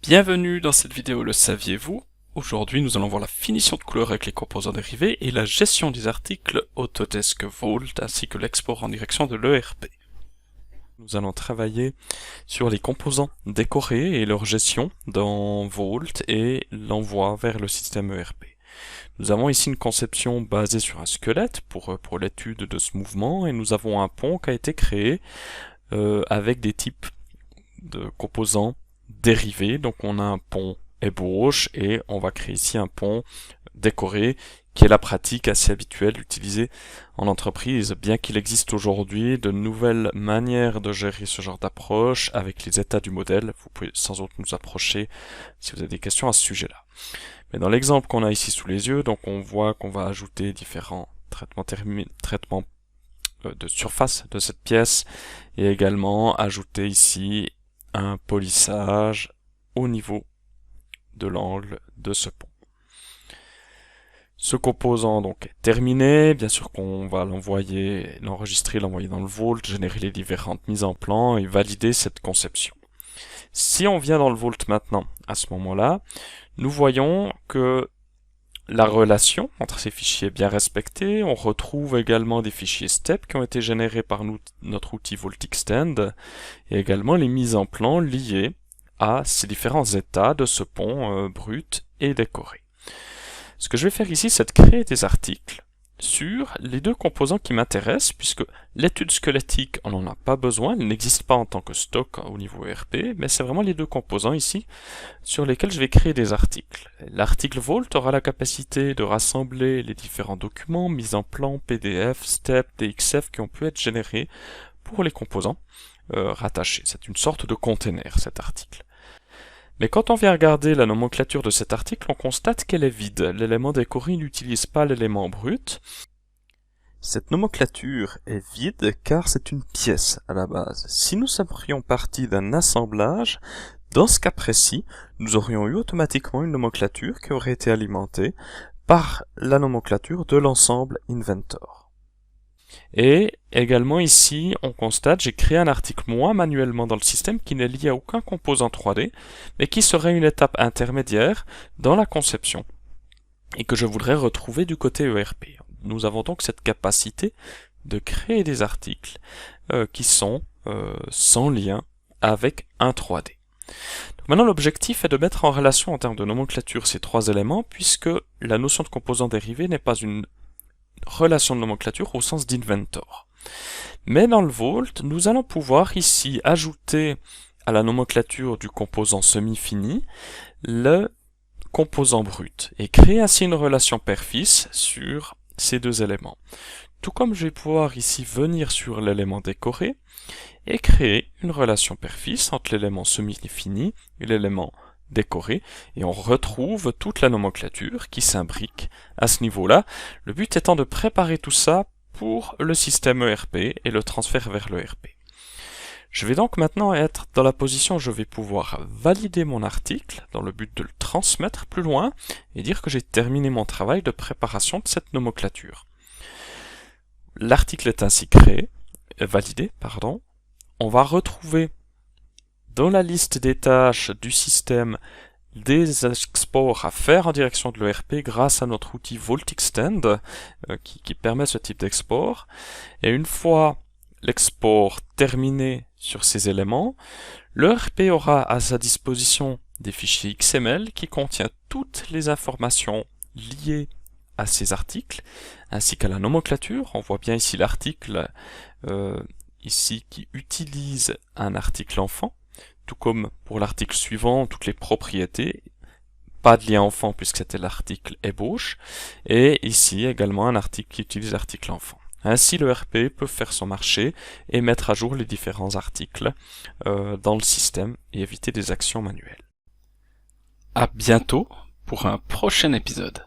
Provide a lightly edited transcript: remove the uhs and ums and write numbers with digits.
Bienvenue dans cette vidéo, le saviez-vous? Aujourd'hui, nous allons voir la finition de couleurs avec les composants dérivés et la gestion des articles Autodesk Vault ainsi que l'export en direction de l'ERP. Nous allons travailler sur les composants décorés et leur gestion dans Vault et l'envoi vers le système ERP. Nous avons ici une conception basée sur un squelette pour l'étude de ce mouvement et nous avons un pont qui a été créé avec des types de composants dérivés. Donc on a un pont ébauche et on va créer ici un pont décoré qui est la pratique assez habituelle utilisée en entreprise, bien qu'il existe aujourd'hui de nouvelles manières de gérer ce genre d'approche avec les états du modèle. Vous pouvez sans doute nous approcher si vous avez des questions à ce sujet-là. Mais dans l'exemple qu'on a ici sous les yeux, donc on voit qu'on va ajouter différents traitements de surface de cette pièce et également ajouter ici un polissage au niveau de l'angle de ce pont. Ce composant donc est terminé, bien sûr qu'on va l'envoyer, l'enregistrer, l'envoyer dans le Vault, générer les différentes mises en plan et valider cette conception. Si on vient dans le Vault maintenant, à ce moment-là, nous voyons que la relation entre ces fichiers est bien respectée. On retrouve également des fichiers STEP qui ont été générés par notre outil VaultExtend et également les mises en plan liées à ces différents états de ce pont brut et décoré. Ce que je vais faire ici, c'est de créer des articles sur les deux composants qui m'intéressent, puisque l'étude squelettique, on n'en a pas besoin, elle n'existe pas en tant que stock au niveau ERP, mais c'est vraiment les deux composants ici sur lesquels je vais créer des articles. L'article Vault aura la capacité de rassembler les différents documents, mis en plan, PDF, STEP, DXF qui ont pu être générés pour les composants rattachés. C'est une sorte de container, cet article. Mais quand on vient regarder la nomenclature de cet article, on constate qu'elle est vide. L'élément décoré n'utilise pas l'élément brut. Cette nomenclature est vide car c'est une pièce à la base. Si nous serions partis d'un assemblage, dans ce cas précis, nous aurions eu automatiquement une nomenclature qui aurait été alimentée par la nomenclature de l'ensemble Inventor. Et également ici, on constate, j'ai créé un article moi manuellement dans le système qui n'est lié à aucun composant 3D, mais qui serait une étape intermédiaire dans la conception et que je voudrais retrouver du côté ERP. Nous avons donc cette capacité de créer des articles qui sont sans lien avec un 3D. Donc maintenant, l'objectif est de mettre en relation en termes de nomenclature ces trois éléments, puisque la notion de composant dérivé n'est pas une relation de nomenclature au sens d'Inventor. Mais dans le Vault, nous allons pouvoir ici ajouter à la nomenclature du composant semi-fini le composant brut et créer ainsi une relation père-fils sur ces deux éléments. Tout comme je vais pouvoir ici venir sur l'élément décoré et créer une relation père-fils entre l'élément semi-fini et l'élément décoré, et on retrouve toute la nomenclature qui s'imbrique à ce niveau-là. Le but étant de préparer tout ça pour le système ERP et le transfert vers l'ERP. Je vais donc maintenant être dans la position où je vais pouvoir valider mon article dans le but de le transmettre plus loin et dire que j'ai terminé mon travail de préparation de cette nomenclature. L'article est ainsi validé. On va retrouver dans la liste des tâches du système des exports à faire en direction de l'ERP grâce à notre outil VaultExtend qui permet ce type d'export. Et une fois l'export terminé sur ces éléments, l'ERP aura à sa disposition des fichiers XML qui contiennent toutes les informations liées à ces articles, ainsi qu'à la nomenclature. On voit bien ici l'article ici qui utilise un article enfant, tout comme pour l'article suivant, toutes les propriétés, pas de lien enfant puisque c'était l'article ébauche, et ici également un article qui utilise l'article enfant. Ainsi, le RP peut faire son marché et mettre à jour les différents articles dans le système et éviter des actions manuelles. À bientôt pour un prochain épisode.